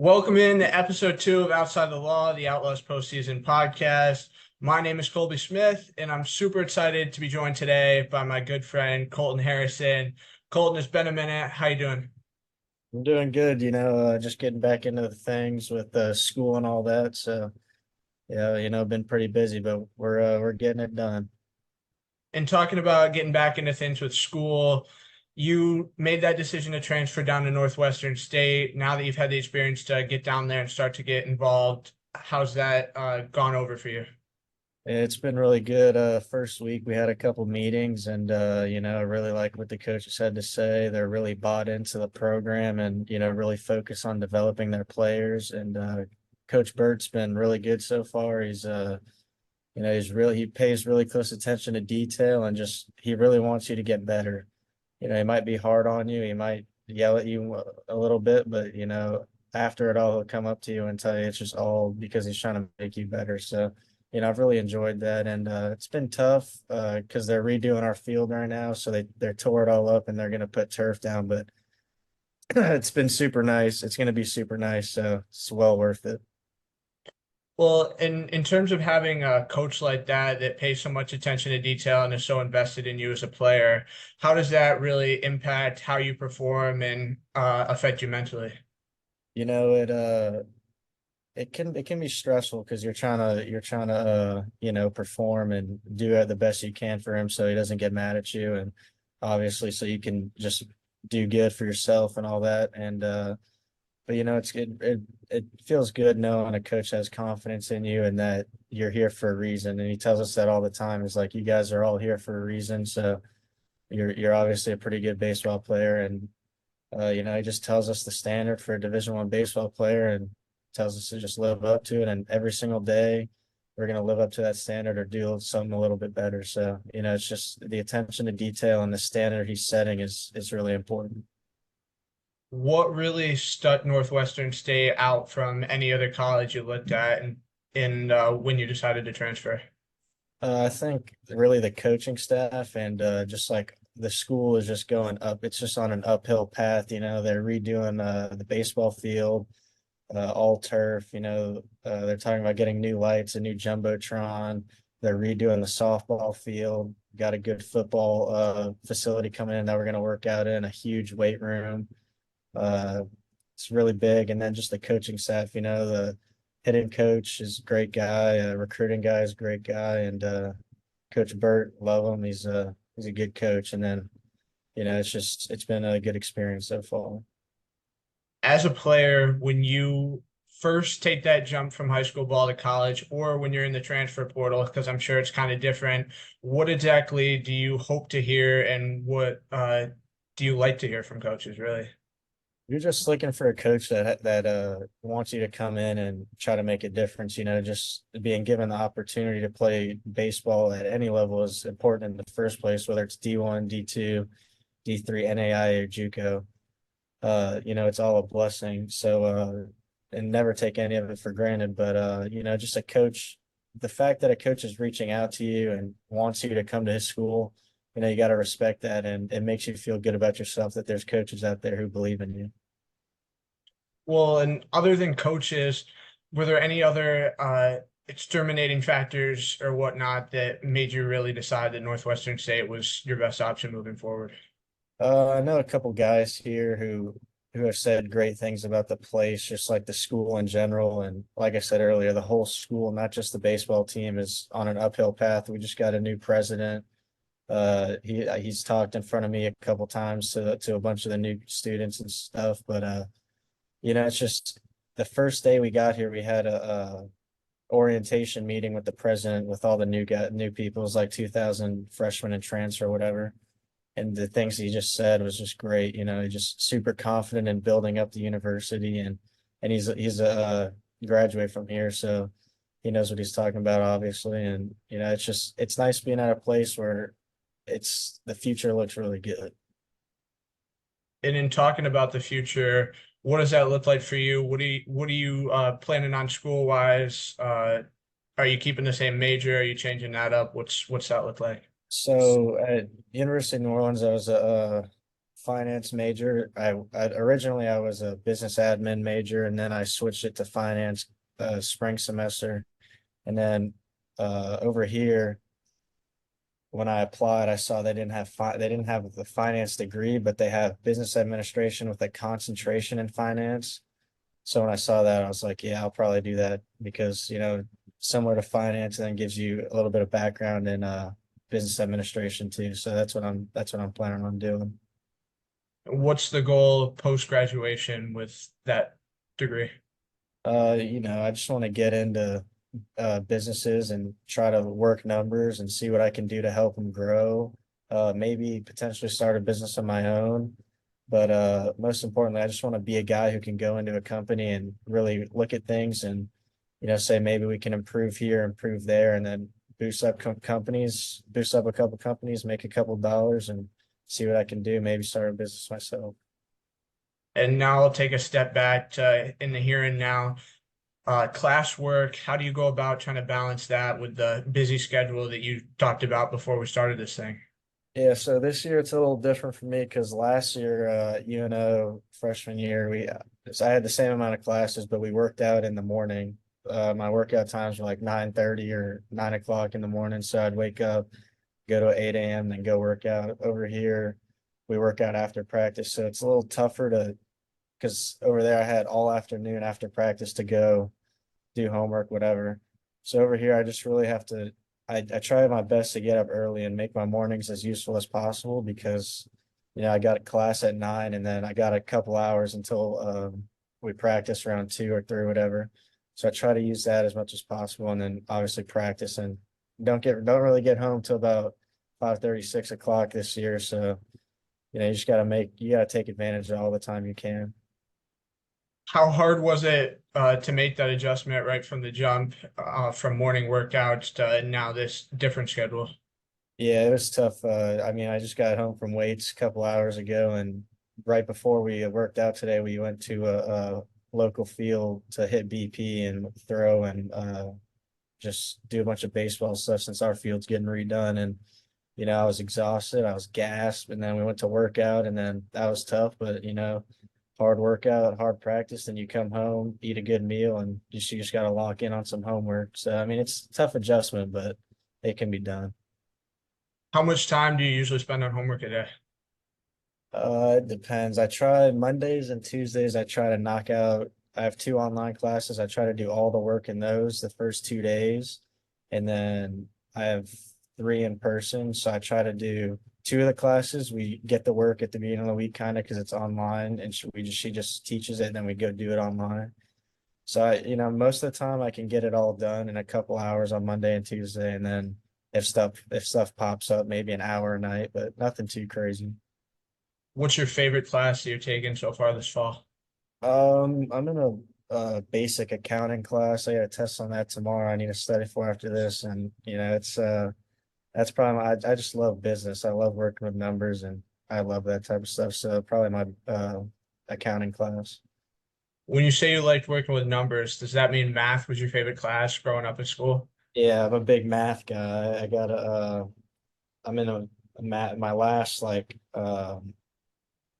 Welcome in to episode 2 of Outside the Law, the Outlaws Postseason podcast. My name is Colby Smith, and I'm super excited to be joined today by my good friend Colton Harrison. Colton, it's been a minute. How you doing? I'm doing good, just getting back into the things with school and all that. So yeah, been pretty busy, but we're getting it done. And talking about getting back into things with school, you made that decision to transfer down to Northwestern State. Now that you've had the experience to get down there and start to get involved, how's that gone over for you? It's been really good. First week we had a couple meetings and I really like what the coaches had to say. They're really bought into the program and really focus on developing their players. And Coach Bert's been really good so far. He pays really close attention to detail and just he really wants you to get better. He might be hard on you, he might yell at you a little bit, but after it all, he'll come up to you and tell you it's just all because he's trying to make you better. So, I've really enjoyed that, and it's been tough because they're redoing our field right now, so they're tore it all up and they're gonna put turf down, but it's been super nice. It's gonna be super nice, so it's well worth it. Well, in terms of having a coach like that that pays so much attention to detail and is so invested in you as a player, how does that really impact how you perform and affect you mentally? You know, it can be stressful because you're trying to perform and do the best you can for him so he doesn't get mad at you, and obviously so you can just do good for yourself and all that. And but it feels good knowing a coach has confidence in you and that you're here for a reason, and he tells us that all the time. It's like you guys are all here for a reason, so you're obviously a pretty good baseball player. And he just tells us the standard for a Division I baseball player and tells us to just live up to it. And every single day, we're going to live up to that standard or do something a little bit better. So, it's just the attention to detail and the standard he's setting is really important. What really stuck Northwestern State out from any other college you looked at and when you decided to transfer? I think really the coaching staff and just like the school is just going up. It's just on an uphill path. They're redoing the baseball field, all turf. They're talking about getting new lights, a new jumbotron. They're redoing the softball field. Got a good football facility coming in that we're going to work out in, a huge weight room. Uh, it's really big. And then just the coaching staff, the hitting coach is a great guy, recruiting guy is a great guy, and Coach Burt, love him. He's a good coach. And then, it's been a good experience so far. As a player, when you first take that jump from high school ball to college, or when you're in the transfer portal, because I'm sure it's kind of different, what exactly do you hope to hear and what do you like to hear from coaches, really? You're just looking for a coach that wants you to come in and try to make a difference. Just being given the opportunity to play baseball at any level is important in the first place, whether it's D1, D2, D3, NAI, or JUCO. It's all a blessing. So and never take any of it for granted. But just a coach, the fact that a coach is reaching out to you and wants you to come to his school, you got to respect that, and it makes you feel good about yourself that there's coaches out there who believe in you. Well, and other than coaches, were there any other exterminating factors or whatnot that made you really decide that Northwestern State was your best option moving forward? I know a couple guys here who have said great things about the place, just like the school in general. And like I said earlier, the whole school, not just the baseball team, is on an uphill path. We just got a new president. He's talked in front of me a couple times to a bunch of the new students and stuff. But it's just the first day we got here, we had a orientation meeting with the president with all the new people. It was like 2,000 freshmen and transfer, or whatever. And the things he just said was just great. He's just super confident in building up the university, and he's a graduate from here, so he knows what he's talking about, obviously. And it's nice being at a place where it's the future looks really good. And in talking about the future, what does that look like for you? What are you planning on school wise? Are you keeping the same major? Are you changing that up? What's that look like? So at University of New Orleans, I was a finance major. Originally I was a business admin major, and then I switched it to finance spring semester. And then over here, when I applied, I saw they didn't have the finance degree, but they have business administration with a concentration in finance. So when I saw that, I was like, yeah, I'll probably do that because, similar to finance, and then gives you a little bit of background in business administration too. So that's what I'm planning on doing. What's the goal post graduation with that degree? I just want to get into businesses and try to work numbers and see what I can do to help them grow. Maybe potentially start a business of my own. But most importantly, I just want to be a guy who can go into a company and really look at things and, say maybe we can improve here, improve there, and then boost up a couple companies, make a couple dollars, and see what I can do. Maybe start a business myself. And now I'll take a step back to in the here and now. Classwork, how do you go about trying to balance that with the busy schedule that you talked about before we started this thing? Yeah, so this year it's a little different for me because last year, UNO freshman year, so I had the same amount of classes, but we worked out in the morning. My workout times were like 9:30 or 9 o'clock in the morning. So I'd wake up, go to 8 a.m., then go work out. Over here, we work out after practice. So it's a little tougher because over there I had all afternoon after practice to go do homework, whatever. So over here, I just really have to, I try my best to get up early and make my mornings as useful as possible because, I got a class at 9 and then I got a couple hours until we practice around 2 or 3, whatever. So I try to use that as much as possible and then obviously practice and don't really get home till about 5:30, 6 o'clock this year. So, you gotta take advantage of all the time you can. How hard was it to make that adjustment right from the jump from morning workouts to now this different schedule? Yeah, it was tough. I mean, I just got home from weights a couple hours ago, and right before we worked out today, we went to a local field to hit BP and throw and just do a bunch of baseball stuff since our field's getting redone. And I was exhausted, I was gassed, and then we went to work out, and then that was tough. But hard workout, hard practice, then you come home, eat a good meal, and you just got to lock in on some homework. So I mean, it's a tough adjustment, but it can be done. How much time do you usually spend on homework a day? It depends. I try Mondays and Tuesdays. I try to knock out. I have 2 online classes. I try to do all the work in those the first 2 days, and then I have 3 in person. So I try to do 2 of the classes. We get the work at the beginning of the week, kind of because it's online, and she just teaches it, and then we go do it online. So most of the time I can get it all done in a couple hours on Monday and Tuesday, and then if stuff pops up, maybe an hour a night, but nothing too crazy. What's your favorite class that you're taking so far this fall? I'm in a basic accounting class. I got a test on that tomorrow. I need to study for after this, and it's that's probably I just love business. I love working with numbers, and I love that type of stuff. So probably my accounting class. When you say you liked working with numbers, does that mean math was your favorite class growing up in school? Yeah, I'm a big math guy. I'm in a math my last like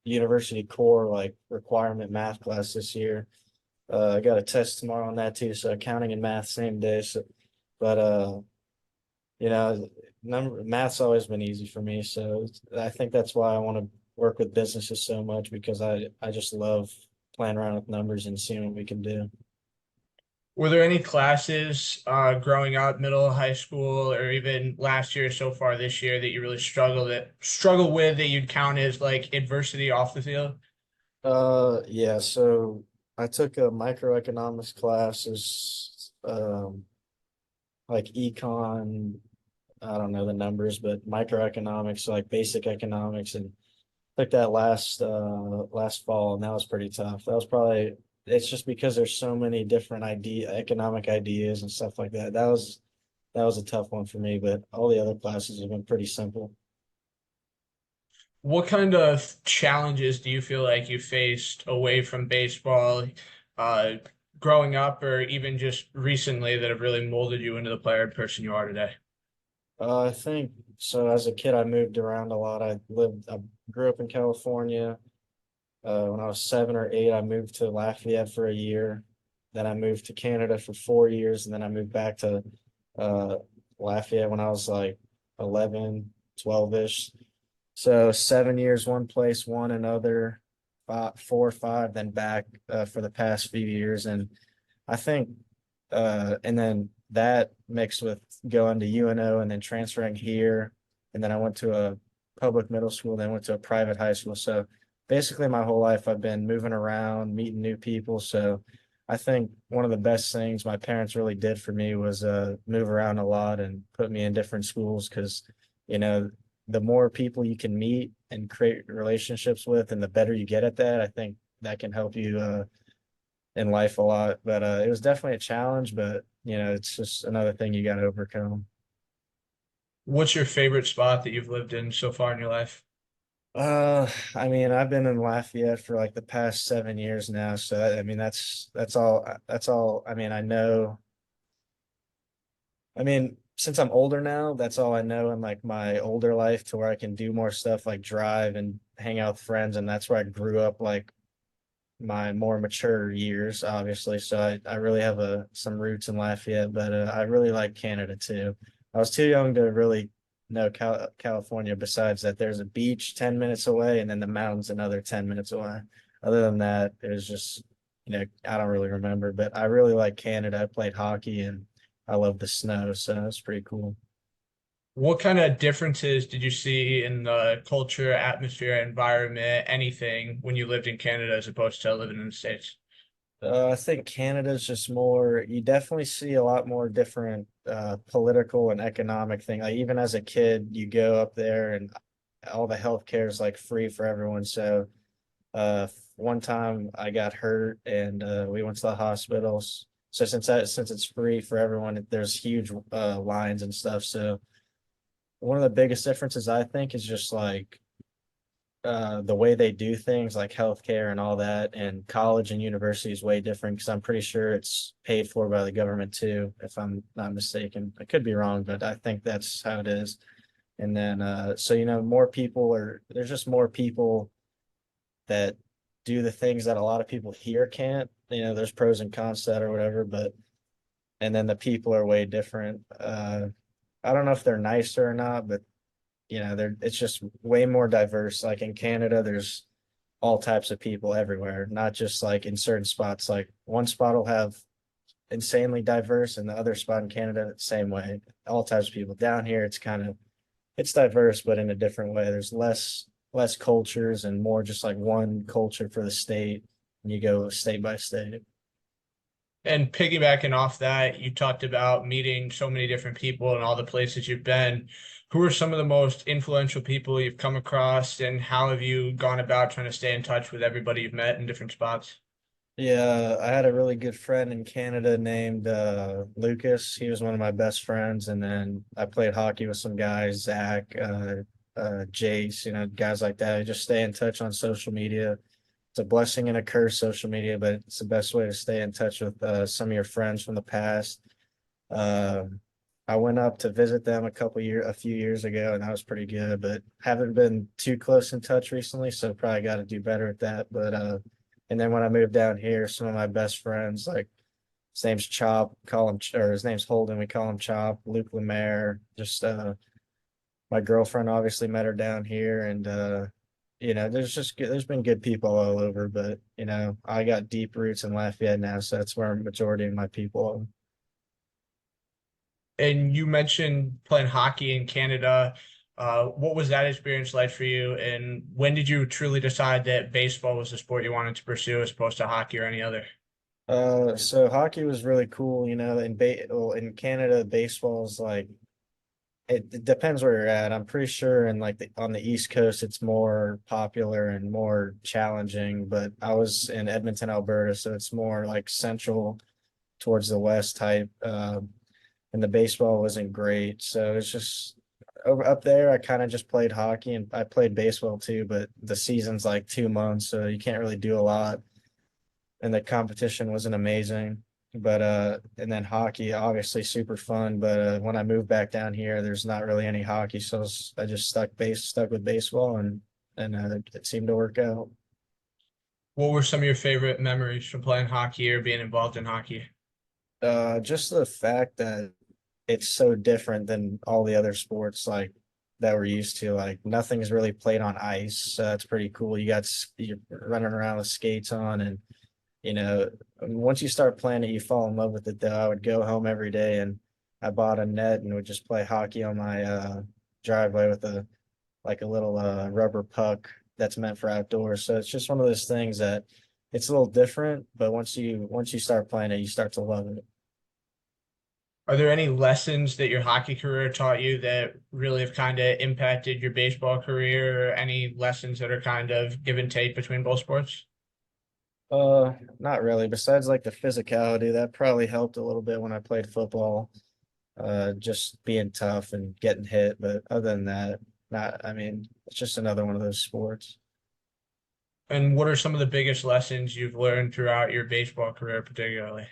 university core like requirement math class this year. I got a test tomorrow on that too. So accounting and math same day. So, but you know, math's always been easy for me. So I think that's why I want to work with businesses so much because I just love playing around with numbers and seeing what we can do. Were there any classes growing up, middle, high school, or even last year so far this year that you really struggle with that you'd count as like adversity off the field? Yeah, so I took a microeconomics classes, like econ, I don't know the numbers, but microeconomics, like basic economics, and took that last fall, and that was pretty tough. That was probably it's just because there's so many different economic ideas and stuff like that. That was a tough one for me, but all the other classes have been pretty simple. What kind of challenges do you feel like you faced away from baseball, uh, growing up, or even just recently that have really molded you into the player and person you are today? I think So as a kid, I moved around a lot. I grew up in California. When I was 7 or 8, I moved to Lafayette for a year. Then I moved to Canada for 4 years, and then I moved back to uh, Lafayette when I was like 11, 12-ish. So 7 years one place, one another, 4 or 5, then back for the past few years. And I think, and then that mixed with going to UNO and then transferring here. And then I went to a public middle school, then went to a private high school. So basically, my whole life, I've been moving around, meeting new people. So I think one of the best things my parents really did for me was move around a lot and put me in different schools because, you know, the more people you can meet and create relationships with, and the better you get at that, I think that can help you in life a lot. But it was definitely a challenge, but it's just another thing you got to overcome. What's your favorite spot that you've lived in so far in your life? I mean, I've been in Lafayette for like the past 7 years now, so I mean, that's all. That's all. I mean, I know. I mean, since I'm older now, that's all I know in like my older life, to where I can do more stuff like drive and hang out with friends, and that's where I grew up, like my more mature years, obviously. So I really have some roots in Lafayette, but I really like Canada too. I was too young to really know California, besides that there's a beach 10 minutes away and then the mountains another 10 minutes away. Other than that, it was just, I don't really remember, but I really like Canada. I played hockey and I love the snow, so it's pretty cool. What kind of differences did you see in the culture, atmosphere, environment, anything when you lived in Canada as opposed to living in the States? I think Canada's just more, you definitely see a lot more different political and economic thing. Like even as a kid, you go up there and all the healthcare is like free for everyone. So one time I got hurt and we went to the hospitals. So since it's free for everyone, there's huge lines and stuff. So one of the biggest differences I think is just like the way they do things like healthcare and all that, and college and university is way different because I'm pretty sure it's paid for by the government too, if I'm not mistaken. I could be wrong, but I think that's how it is. And then so more people are there's just more people that do the things that a lot of people here can't. There's pros and cons to that or whatever, but and then the people are way different. I don't know if they're nicer or not, but it's just way more diverse. Like in Canada, there's all types of people everywhere, not just like in certain spots. Like one spot will have insanely diverse, and the other spot in Canada, same way. All types of people. Down here, it's diverse, but in a different way. There's less cultures and more just like one culture for the state. And you go state by state. And piggybacking off that, you talked about meeting so many different people and all the places you've been. Who are some of the most influential people you've come across, and how have you gone about trying to stay in touch with everybody you've met in different spots? Yeah, I had a really good friend in Canada named Lucas. He was one of my best friends, and then I played hockey with some guys, Zach, Jace, guys like that. I just stay in touch on social media. It's a blessing and a curse, social media, but it's the best way to stay in touch with some of your friends from the past. Um, I went up to visit them a few years ago, and that was pretty good, but haven't been too close in touch recently, so probably got to do better at that. But and then when I moved down here, some of my best friends, like his name's Chop, call him, or his name's Holden, we call him Chop, Luke Lemaire, just my girlfriend obviously met her down here, and there's been good people all over, but I got deep roots in Lafayette now, so that's where a majority of my people are. And you mentioned playing hockey in Canada. What was that experience like for you? And when did you truly decide that baseball was the sport you wanted to pursue as opposed to hockey or any other? So hockey was really cool, in Canada, baseball is like it depends where you're at. I'm pretty sure in like on the East Coast it's more popular and more challenging, but I was in Edmonton, Alberta, so it's more like central towards the west type. And the baseball wasn't great. So it's just over up there, I kind of just played hockey and I played baseball too, but the season's like 2 months, so you can't really do a lot. And the competition wasn't amazing. But and then hockey, obviously super fun. But when I moved back down here, there's not really any hockey, so I just stuck with baseball, and it seemed to work out. What were some of your favorite memories from playing hockey or being involved in hockey? Just the fact that it's so different than all the other sports like that we're used to. Like nothing's really played on ice, so it's pretty cool. You're running around with skates on, and you know, once you start playing it, you fall in love with it. Though I would go home every day and I bought a net and would just play hockey on my driveway with a little rubber puck that's meant for outdoors. So it's just one of those things that it's a little different, but once you start playing it, you start to love it. Are there any lessons that your hockey career taught you that really have kind of impacted your baseball career, or any lessons that are kind of give and take between both sports? Not really. Besides like the physicality, that probably helped a little bit when I played football. Just being tough and getting hit. But other than that, not, I mean, it's just another one of those sports. And what are some of the biggest lessons you've learned throughout your baseball career, particularly?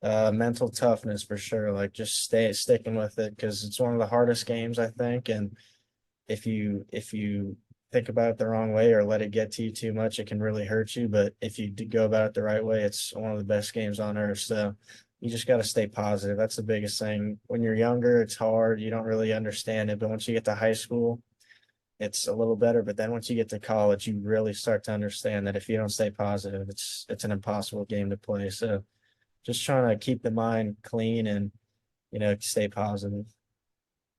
Mental toughness for sure. Like just sticking with it because it's one of the hardest games, I think. And if you think about it the wrong way or let it get to you too much, it can really hurt you. But if you go about it the right way, it's one of the best games on earth. So you just got to stay positive. That's the biggest thing. When you're younger, it's hard. You don't really understand it. But once you get to high school, it's a little better. But then once you get to college, you really start to understand that if you don't stay positive, it's an impossible game to play. So just trying to keep the mind clean and stay positive.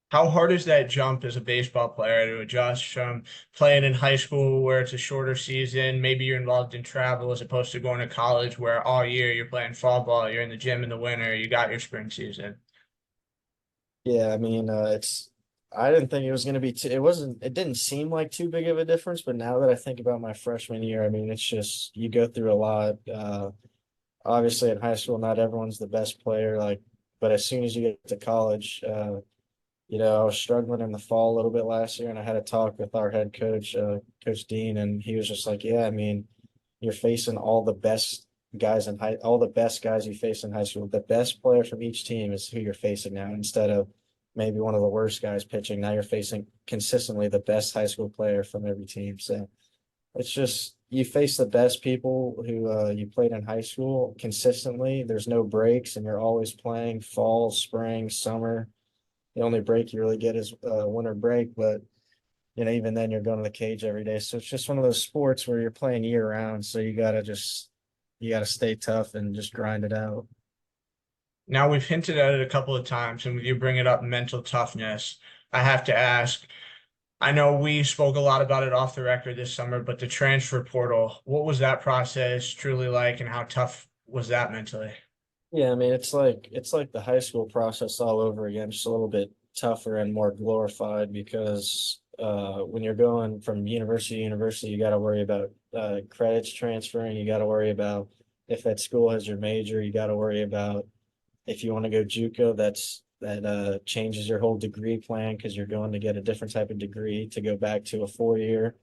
How hard is that jump as a baseball player to adjust from playing in high school where it's a shorter season? Maybe you're involved in travel as opposed to going to college where all year you're playing fall ball, you're in the gym in the winter, you got your spring season. Yeah, I mean, I didn't think it was going to be it didn't seem like too big of a difference, but now that I think about my freshman year, I mean, it's just, you go through a lot. Obviously in high school, not everyone's the best player, like, but as soon as you get to college, I was struggling in the fall a little bit last year, and I had a talk with our head coach, Coach Dean, and he was just like, "Yeah, I mean, you're facing all the best guys you face in high school. The best player from each team is who you're facing now, instead of maybe one of the worst guys pitching. Now you're facing consistently the best high school player from every team. So it's just you face the best people who you played in high school consistently. There's no breaks, and you're always playing fall, spring, summer. The only break you really get is winter break, but even then you're going to the cage every day. So it's just one of those sports where you're playing year round. So you gotta stay tough and just grind it out. Now we've hinted at it a couple of times, and you bring it up mental toughness. I have to ask, I know we spoke a lot about it off the record this summer, but the transfer portal, what was that process truly like, and how tough was that mentally? Yeah, I mean it's like the high school process all over again, just a little bit tougher and more glorified because when you're going from university to university, you got to worry about credits transferring, you got to worry about if that school has your major, you got to worry about if you want to go JUCO, that changes your whole degree plan because you're going to get a different type of degree to go back to a 4 year.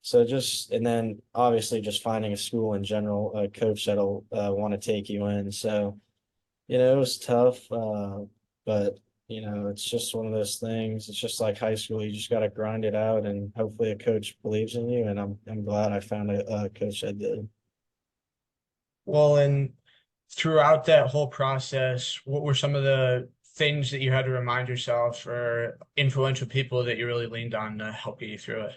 So just and then obviously just finding a school in general, a coach that'll want to take you in. So it was tough, but it's just one of those things. It's just like high school. You just got to grind it out, and hopefully a coach believes in you. And I'm glad I found a coach that did. Well, and throughout that whole process, what were some of the things that you had to remind yourself or influential people that you really leaned on to help get you through it?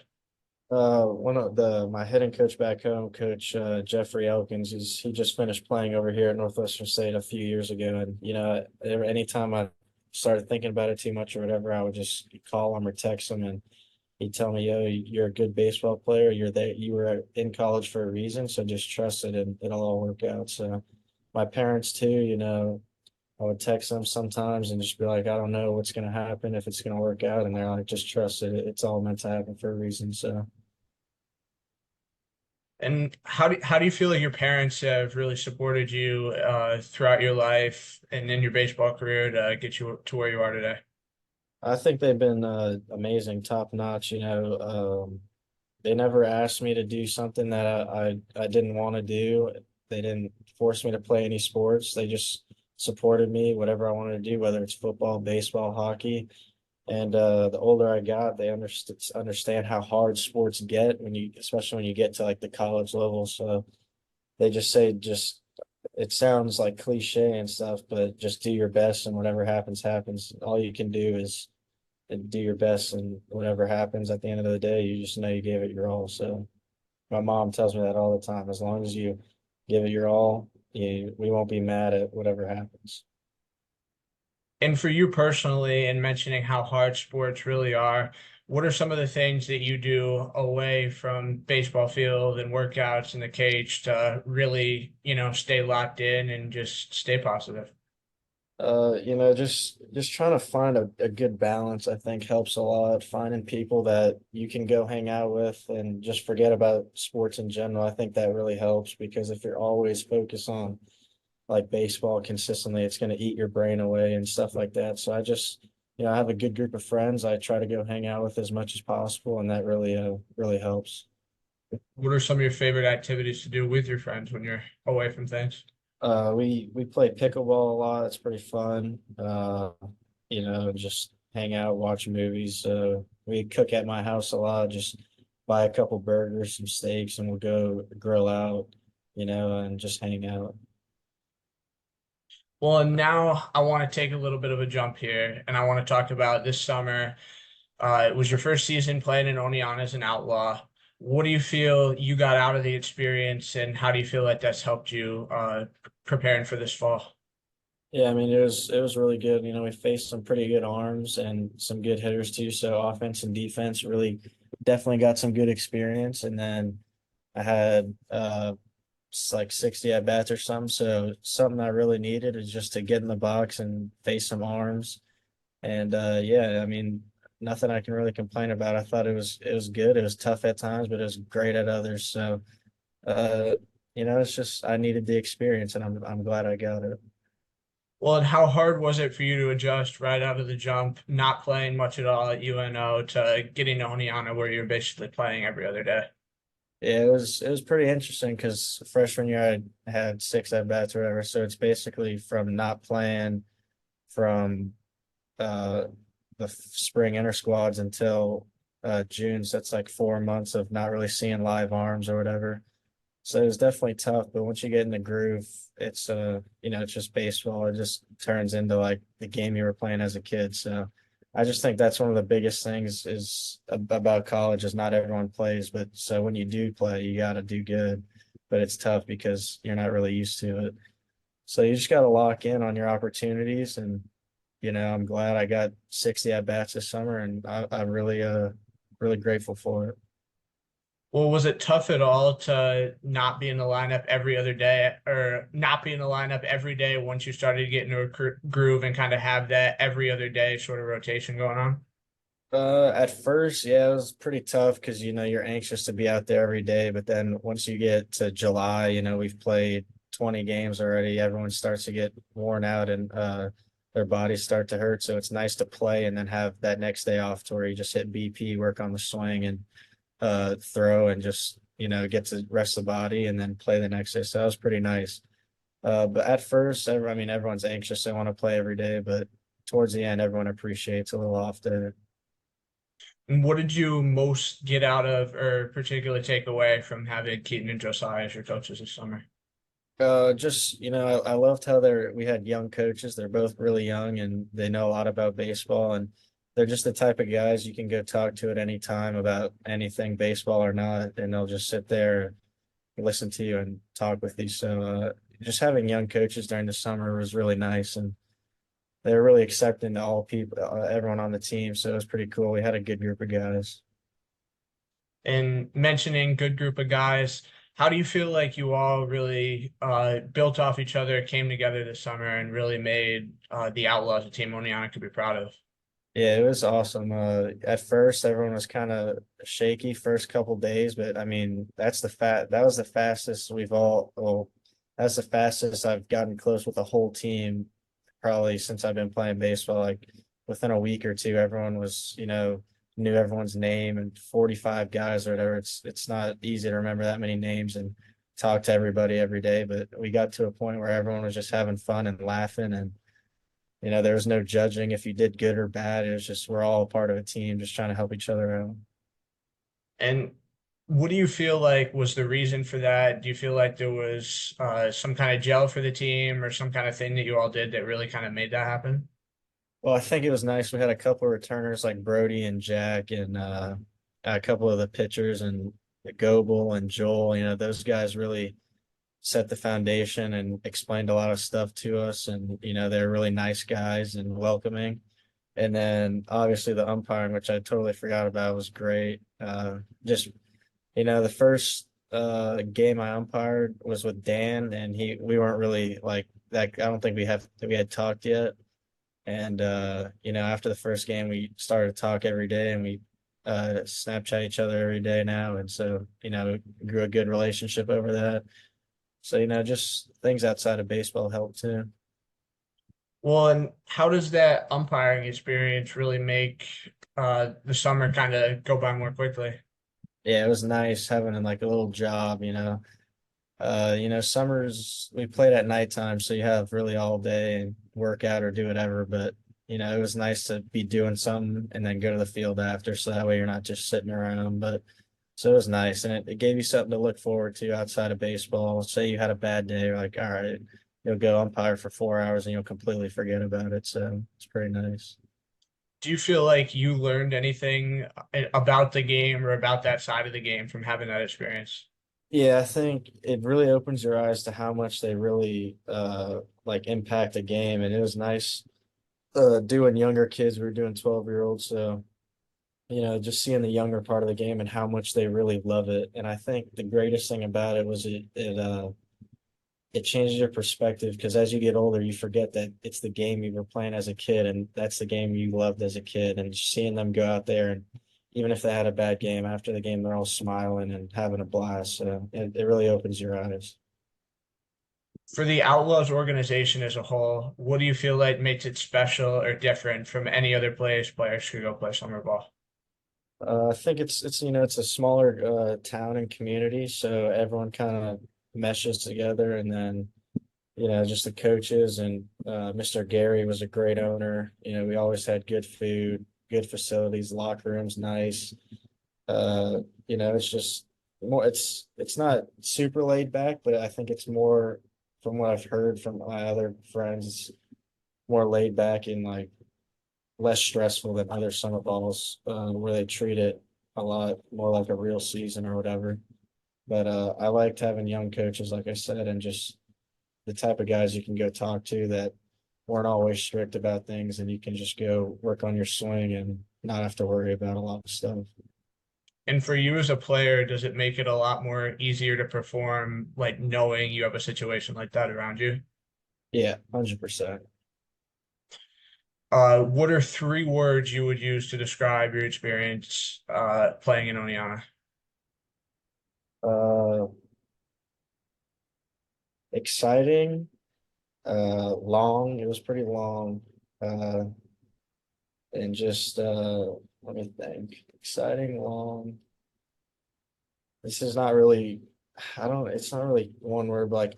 One of the my hitting coach back home, Coach Jeffrey Elkins, he just finished playing over here at Northwestern State a few years ago, and anytime I started thinking about it too much or whatever, I would just call him or text him, and he'd tell me, "Yo, you're a good baseball player. You're there. You were in college for a reason, so just trust it, and it'll all work out." So, my parents too, I would text them sometimes and just be like, "I don't know what's gonna happen, if it's gonna work out," and they're like, "Just trust it. It's all meant to happen for a reason." So. And how do you feel like your parents have really supported you throughout your life and in your baseball career to get you to where you are today? I think they've been amazing, top notch. They never asked me to do something that I didn't want to do. They didn't force me to play any sports. They just supported me, whatever I wanted to do, whether it's football, baseball, hockey. And the older I got, they understand how hard sports get when you, especially when you get to like the college level. So they just say, just it sounds like cliche and stuff, but just do your best and whatever happens, happens. All you can do is do your best, and whatever happens at the end of the day, you just know you gave it your all. So my mom tells me that all the time. As long as you give it your all, we won't be mad at whatever happens. And for you personally, and mentioning how hard sports really are, what are some of the things that you do away from baseball field and workouts in the cage to really, stay locked in and just stay positive? Just trying to find a good balance, I think helps a lot. Finding people that you can go hang out with and just forget about sports in general. I think that really helps because if you're always focused on like baseball consistently, it's going to eat your brain away and stuff like that. So I just, I have a good group of friends I try to go hang out with as much as possible, and that really helps. What are some of your favorite activities to do with your friends when you're away from things? We play pickleball a lot. It's pretty fun. Just hang out, watch movies. We cook at my house a lot. Just buy a couple burgers, some steaks, and we'll go grill out, and just hang out. Well, and now I want to take a little bit of a jump here, and I want to talk about this summer. It was your first season playing in Oneonta as an outlaw. What do you feel you got out of the experience, and how do you feel like that's helped you preparing for this fall? Yeah, I mean it was really good. We faced some pretty good arms and some good hitters too. So offense and defense really definitely got some good experience. And then I had like 60 at bats or something. So something I really needed is just to get in the box and face some arms. And yeah, I mean nothing I can really complain about. I thought it was good. It was tough at times, but it was great at others. So uh, it's just I needed the experience, and I'm glad I got it. Well, and how hard was it for you to adjust right out of the jump, not playing much at all at UNO to getting to Oneonta where you're basically playing every other day? Yeah, it was pretty interesting because freshman year I had 6 at bats or whatever. So it's basically from not playing from uh the spring inter squads until June. So that's like 4 months of not really seeing live arms or whatever. So it was definitely tough, but once you get in the groove, it's just baseball. It just turns into like the game you were playing as a kid. So I just think that's one of the biggest things is about college is not everyone plays, but so when you do play, you got to do good. But it's tough because you're not really used to it. So you just got to lock in on your opportunities, and I'm glad I got 60 at bats this summer, and I'm really grateful for it. Well, was it tough at all to not be in the lineup every other day or not be in the lineup every day once you started to get into a groove and kind of have that every other day sort of rotation going on? At first, yeah, it was pretty tough because you're anxious to be out there every day. But then once you get to July, we've played 20 games already. Everyone starts to get worn out, and their bodies start to hurt. So it's nice to play and then have that next day off to where you just hit BP, work on the swing, and throw, and just get to rest the body and then play the next day. So that was pretty nice. But at first, I mean, everyone's anxious. They want to play every day, but towards the end, everyone appreciates a little off day. And what did you most get out of or particularly take away from having Keaton and Josiah as your coaches this summer? Just I loved how we had young coaches. They're both really young and they know a lot about baseball, and they're just the type of guys you can go talk to at any time about anything, baseball or not, and they'll just sit there, listen to you, and talk with you. So just having young coaches during the summer was really nice, and they were really accepting to all people, everyone on the team. So it was pretty cool. We had a good group of guys. And mentioning good group of guys, how do you feel like you all really built off each other, came together this summer, and really made the Outlaws a team Oneonta could be proud of? Yeah, it was awesome. At first, everyone was kind of shaky first couple days, but I mean, that was the fastest that's the fastest I've gotten close with the whole team probably since I've been playing baseball. Like within a week or two, everyone was, knew everyone's name, and 45 guys or whatever. It's not easy to remember that many names, and talk to everybody every day, but we got to a point where everyone was just having fun and laughing, and there was no judging if you did good or bad. It was just we're all part of a team, just trying to help each other out. And what do you feel like was the reason for that? Do you feel like there was some kind of gel for the team or some kind of thing that you all did that really kind of made that happen? Well, I think it was nice. We had a couple of returners like Brody and Jack, and a couple of the pitchers and Goebel and Joel. Those guys really set the foundation and explained a lot of stuff to us. And they're really nice guys and welcoming. And then obviously the umpiring, which I totally forgot about, was great. Just the first game I umpired was with Dan, and we weren't really like that. I don't think we had talked yet. And after the first game, we started to talk every day, and we Snapchat each other every day now. And so grew a good relationship over that. So just things outside of baseball help too. Well, and how does that umpiring experience really make the summer kind of go by more quickly? Yeah, it was nice having like a little job. Summers we played at nighttime, so you have really all day and work out or do whatever. But it was nice to be doing something and then go to the field after, so that way you're not just sitting around. But so it was nice, and it gave you something to look forward to outside of baseball. Say you had a bad day, you're like, all right, you'll go umpire for 4 hours and you'll completely forget about it. So it's pretty nice. Do you feel like you learned anything about the game or about that side of the game from having that experience? Yeah, I think it really opens your eyes to how much they really like impact a game. And it was nice doing younger kids. We were doing 12-year-olds, so just seeing the younger part of the game and how much they really love it. And I think the greatest thing about it was it changes your perspective, because as you get older, you forget that it's the game you were playing as a kid, and that's the game you loved as a kid. And seeing them go out there, and even if they had a bad game, after the game, they're all smiling and having a blast. So it really opens your eyes. For the Outlaws organization as a whole, what do you feel like makes it special or different from any other players who go play summer ball? I think it's a smaller town and community, so everyone kind of meshes together, and then just the coaches and Mr. Gary was a great owner. We always had good food, good facilities, locker rooms, nice. It's just more. It's not super laid back, but I think it's more, from what I've heard from my other friends, it's more laid back and like less stressful than other summer balls, where they treat it a lot more like a real season or whatever. But I liked having young coaches, like I said, and just the type of guys you can go talk to that weren't always strict about things, and you can just go work on your swing and not have to worry about a lot of stuff. And for you as a player, does it make it a lot more easier to perform, like knowing you have a situation like that around you? Yeah, 100%. What are three words you would use to describe your experience playing in Oneonta? Uh, Exciting, long. It was pretty long. Uh, and just let me think. Exciting, long. This is not really, I don't, it's not really one word, but like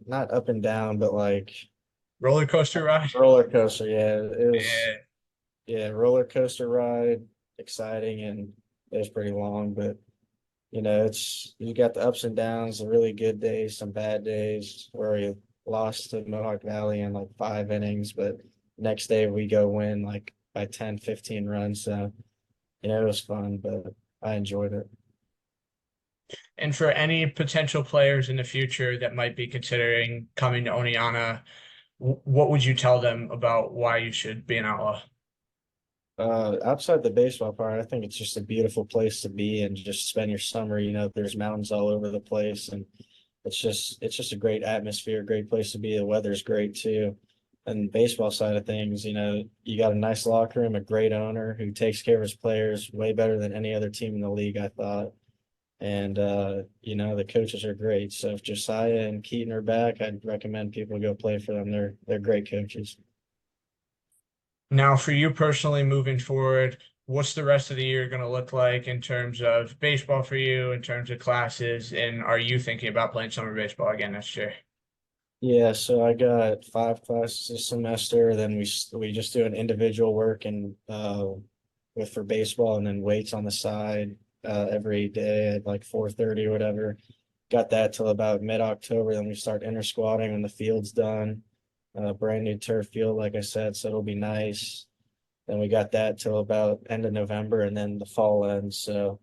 not up and down, but like Roller coaster ride? roller coaster. Yeah, it was, Yeah. yeah, roller coaster ride, exciting, and it was pretty long, but you got the ups and downs, the really good days, some bad days where we lost to Mohawk Valley in like 5 innings, but next day we go win like by 10, 15 runs. So, it was fun, but I enjoyed it. And for any potential players in the future that might be considering coming to Oneonta, what would you tell them about why you should be an outlaw? Outside the baseball part, I think it's just a beautiful place to be and just spend your summer. There's mountains all over the place, and it's just a great atmosphere, great place to be. The weather's great too. And baseball side of things, you got a nice locker room, a great owner who takes care of his players way better than any other team in the league, I thought. And the coaches are great. So if Josiah and Keaton are back, I'd recommend people go play for them. They're great coaches. Now, for you personally moving forward, what's the rest of the year going to look like in terms of baseball for you, in terms of classes, and are you thinking about playing summer baseball again next year? Yeah, so I got 5 classes this semester. Then we just do an individual work and with for baseball, and then weights on the side every day at like 4:30 or whatever. Got that till about mid-October. Then we start inter squatting when the field's done. Brand new turf field, like I said, so it'll be nice. Then we got that till about end of November, and then the fall ends. So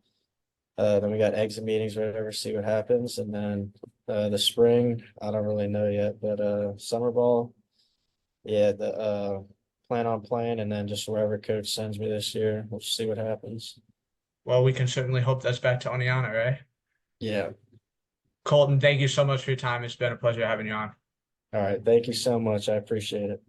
then we got exit meetings, whatever, see what happens. And then the spring, I don't really know yet, but summer ball, yeah, the plan on playing, and then just wherever coach sends me this year, we'll see what happens. Well, we can certainly hope that's back to Oneonta, right? Yeah. Colton, thank you so much for your time. It's been a pleasure having you on. All right. Thank you so much. I appreciate it.